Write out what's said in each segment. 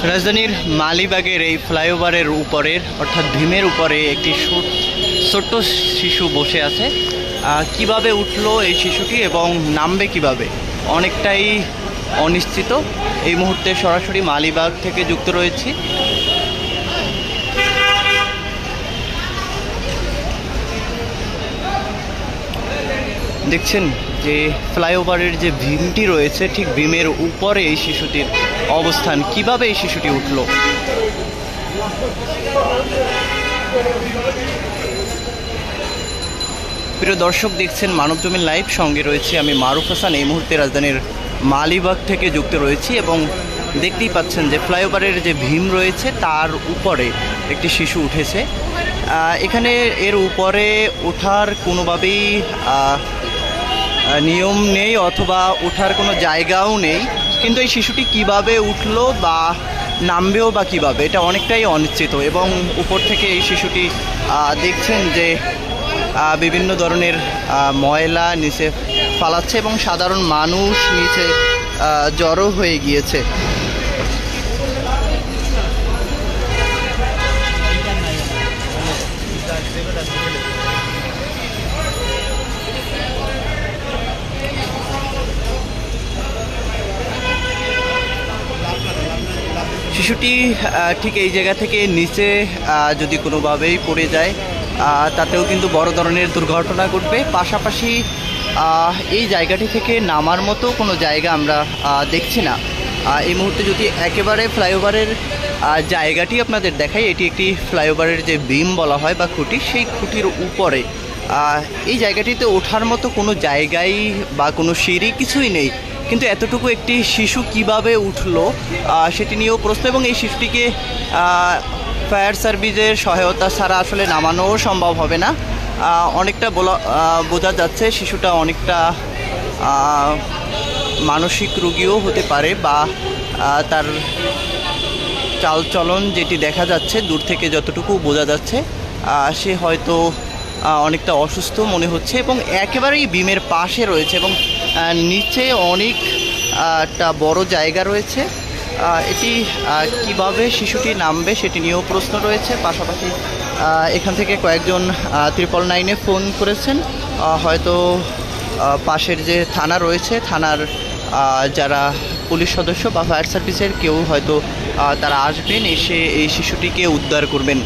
রাজধানীর মালিবাগের এই ফ্লাইওভারের উপরের অর্থাৎ ভীমের উপরে একটি ছোট্ট শিশু বসে আছে। কিভাবে উঠলো এই শিশুটি এবং নামবে কিভাবে, অনেকটাই অনিশ্চিত। এই মুহূর্তে সরাসরি মালিবাগ থেকে যুক্ত রয়েছি। দেখছেন যে ফ্লাইওভারের যে ভীমটি রয়েছে, ঠিক ভীমের উপরে এই শিশুটির অবস্থান। কিভাবে এই শিশুটি উঠল। প্রিয় দর্শক, দেখছেন মানবজমিন লাইভ, সঙ্গে রয়েছে আমি মারুফ হাসান। এই মুহূর্তে রাজধানীর মালিবাগ থেকে যুক্ত রয়েছি এবং দেখতেই পাচ্ছেন যে ফ্লাইওভারের যে ভীম রয়েছে তার উপরে একটি শিশু উঠেছে। এখানে এর উপরে ওঠার কোনোভাবেই নিয়ম নেই অথবা ওঠার কোনো জায়গাও নেই, কিন্তু এই শিশুটি কিভাবে উঠলো বা নামবেও বা কীভাবে, এটা অনেকটাই অনিশ্চিত। এবং উপর থেকে এই শিশুটি দেখছেন যে বিভিন্ন ধরনের ময়লা নিচে ফালাচ্ছে এবং সাধারণ মানুষ নিচে জড়ো হয়ে গিয়েছে। শিশুটি ঠিক এই জায়গা থেকে নিচে যদি কোনোভাবেই পড়ে যায় তাতেও কিন্তু বড় ধরনের দুর্ঘটনা ঘটবে। পাশাপাশি এই জায়গাটি থেকে নামার মতো কোনো জায়গা আমরা দেখছি না। এই মুহূর্তে যদি একেবারে ফ্লাইওভারের জায়গাটি আপনাদের দেখাই, এটি একটি ফ্লাইওভারের যে বিম বলা হয় বা খুঁটি, সেই খুঁটির উপরে এই জায়গাটিতে ওঠার মতো কোনো জায়গাই বা কোনো সিঁড়ি কিছুই নেই। কিন্তু এতটুকু একটি শিশু কিভাবে উঠলো সেটি নিয়েও প্রশ্ন। এবং এই শিশুটিকে ফায়ার সার্ভিসের সহায়তা ছাড়া আসলে নামানোও সম্ভব হবে না। অনেকটা বোঝা যাচ্ছে শিশুটা অনেকটা মানসিক রোগীও হতে পারে, বা তার চালচলন যেটি দেখা যাচ্ছে দূর থেকে যতটুকু বোঝা যাচ্ছে, সে হয়তো অনেকটা অসুস্থ মনে হচ্ছে। এবং একেবারেই বিমের পাশে রয়েছে এবং নিচে অনেক একটা বড় জায়গা রয়েছে। এটি কিভাবে শিশুটি নামবে সেটি নিয়েও প্রশ্ন রয়েছে। পাশাপাশি এখান থেকে কয়েকজন 999-এ ফোন করেছেন। হয়তো পাশের যে থানা রয়েছে, থানার যারা পুলিশ সদস্য বা ফায়ার সার্ভিসের কেউ হয়তো তারা আসবেন, এসে এই শিশুটিকে উদ্ধার করবেন।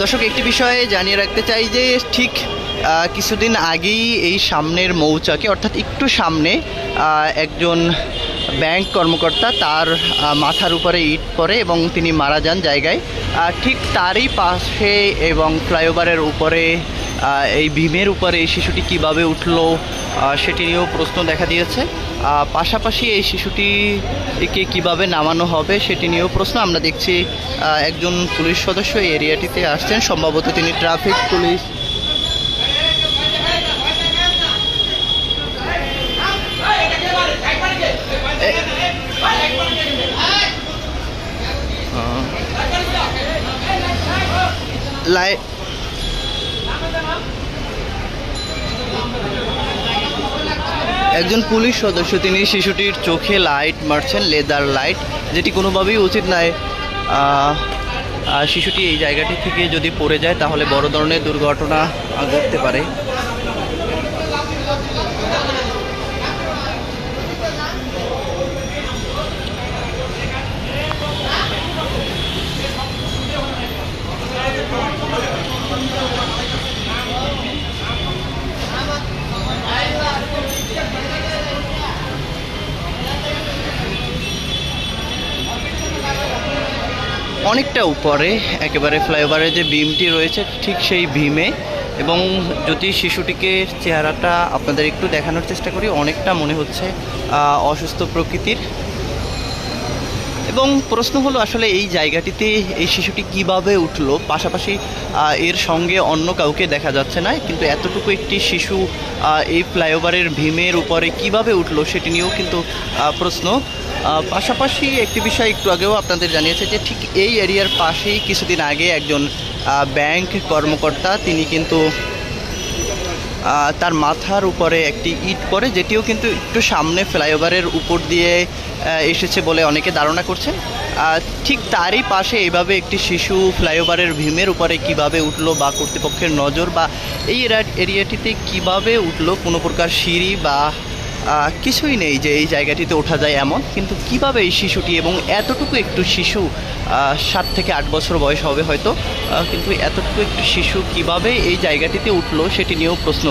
দর্শক, একটি বিষয়ে জানিয়ে রাখতে চাই যে ঠিক কিছুদিন আগেই এই সামনের মৌচাকে অর্থাৎ একটু সামনে একজন ব্যাংক কর্মকর্তা, তার মাথার উপরে ইট পড়ে এবং তিনি মারা যান জায়গায়। ঠিক তারই পাশে এবং ফ্লাইওভারের উপরে এই ভীমের উপরে এই শিশুটি কিভাবে উঠলো সেটি নিয়েও প্রশ্ন দেখা দিয়েছে। পাশাপাশি এই শিশুটিকে কিভাবে নামানো হবে সেটি নিয়েও প্রশ্ন। আমরা দেখছি একজন পুলিশ সদস্য এই এরিয়াটিতে আসছেন, সম্ভবত তিনি ট্রাফিক পুলিশ। একজন পুলিশ সদস্য তিনি শিশুটির চোখে লাইট মারছেন, লেজার লাইট, যেটি কোনোভাবেই উচিত নয়। শিশুটি এই জায়গাটি থেকে যদি পড়ে যায় তাহলে বড় ধরনের দুর্ঘটনা ঘটতে পারে। অনেকটা উপরে একেবারে ফ্লাইওভারের যে বিমটি রয়েছে ঠিক সেই ভীমে। এবং যদি শিশুটিকে চেহারাটা আপনাদের একটু দেখানোর চেষ্টা করি, অনেকটা মনে হচ্ছে অসুস্থ প্রকৃতির। এবং প্রশ্ন হলো আসলে এই জায়গাটিতে এই শিশুটি কিভাবে উঠলো, পাশাপাশি এর সঙ্গে অন্য কাউকে দেখা যাচ্ছে না, কিন্তু এতটুকু একটি শিশু এই ফ্লাইওভারের ভীমের উপরে কিভাবে উঠলো সেটি নিয়েও কিন্তু প্রশ্ন। পাশাপাশি একটি বিষয় একটু আগেও আপনাদের জানিয়েছে যে ঠিক এই এরিয়ার পাশেই কিছুদিন আগে একজন ব্যাংক কর্মকর্তা তিনি কিন্তু তার মাথার উপরে একটি ইট পড়ে, যেটিও কিন্তু একটু সামনে ফ্লাইওভারের উপর দিয়ে এসেছে বলে অনেকে ধারণা করছেন। ঠিক তারই পাশে এইভাবে একটি শিশু ফ্লাইওভারের ভীমের উপরে কিভাবে উঠলো, বা কর্তৃপক্ষের নজর বা এই এরিয়াটিতে কিভাবে উঠলো, কোনো প্রকার সিঁড়ি বা কিছুই নেই যে এই জায়গাটিতে ওঠা যায় এমন, কিন্তু কিভাবে এই শিশুটি, এবং এতটুকু একটু শিশু 7 থেকে 8 বছর বয়স হবে হয়তো, কিন্তু এতটুকু একটু শিশু কিভাবে এই জায়গাটিতে উঠলো সেটি নিয়েও প্রশ্ন।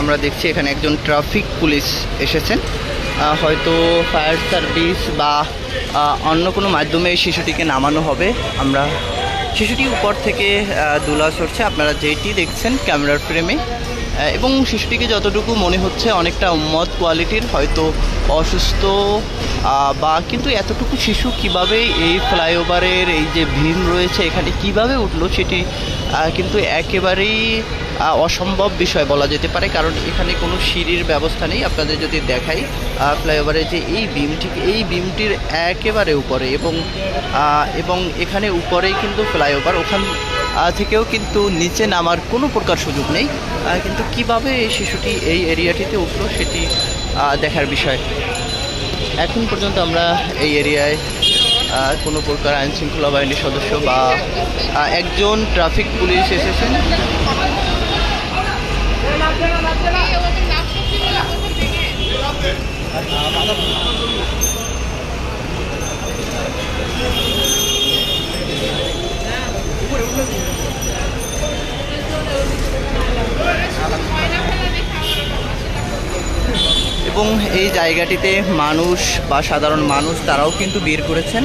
আমরা দেখছি এখানে একজন ট্রাফিক পুলিশ এসেছেন, হয়তো ফায়ার সার্ভিস বা অন্য কোনো মাধ্যমে এই শিশুটিকে নামানো হবে। আমরা শিশুটি উপর থেকে দুলা সরছে, আপনারা যেটি দেখছেন ক্যামেরার ফ্রেমে, এবং শিশুটিকে যতটুকু মনে হচ্ছে অনেকটা উন্মত্ত কোয়ালিটির, হয়তো অসুস্থ, বা কিন্তু এতটুকু শিশু কিভাবে এই ফ্লাইওভারের এই যে ভীম রয়েছে এখানে কিভাবে উঠলো সেটি কিন্তু একেবারেই অসম্ভব বিষয় বলা যেতে পারে, কারণ এখানে কোনো সিঁড়ির ব্যবস্থা নেই। আপনাদের যদি দেখাই ফ্লাইওভারের যে এই বিমটি, এই বিমটির একেবারে উপরে, এবং এখানে উপরেই কিন্তু ফ্লাইওভার, ওখান থেকেও কিন্তু নিচে নামার কোনো প্রকার সুযোগ নেই, কিন্তু কিভাবে এই শিশুটি এই এরিয়াটিতে উঠলো সেটি দেখার বিষয়। এখন পর্যন্ত আমরা এই এরিয়ায় কোনো প্রকার আইনশৃঙ্খলা বাহিনীর সদস্য বা একজন ট্রাফিক পুলিশ এসেছেন। এবং এই জায়গাটিতে মানুষ বা সাধারণ মানুষ তারাও কিন্তু বের করেছেন।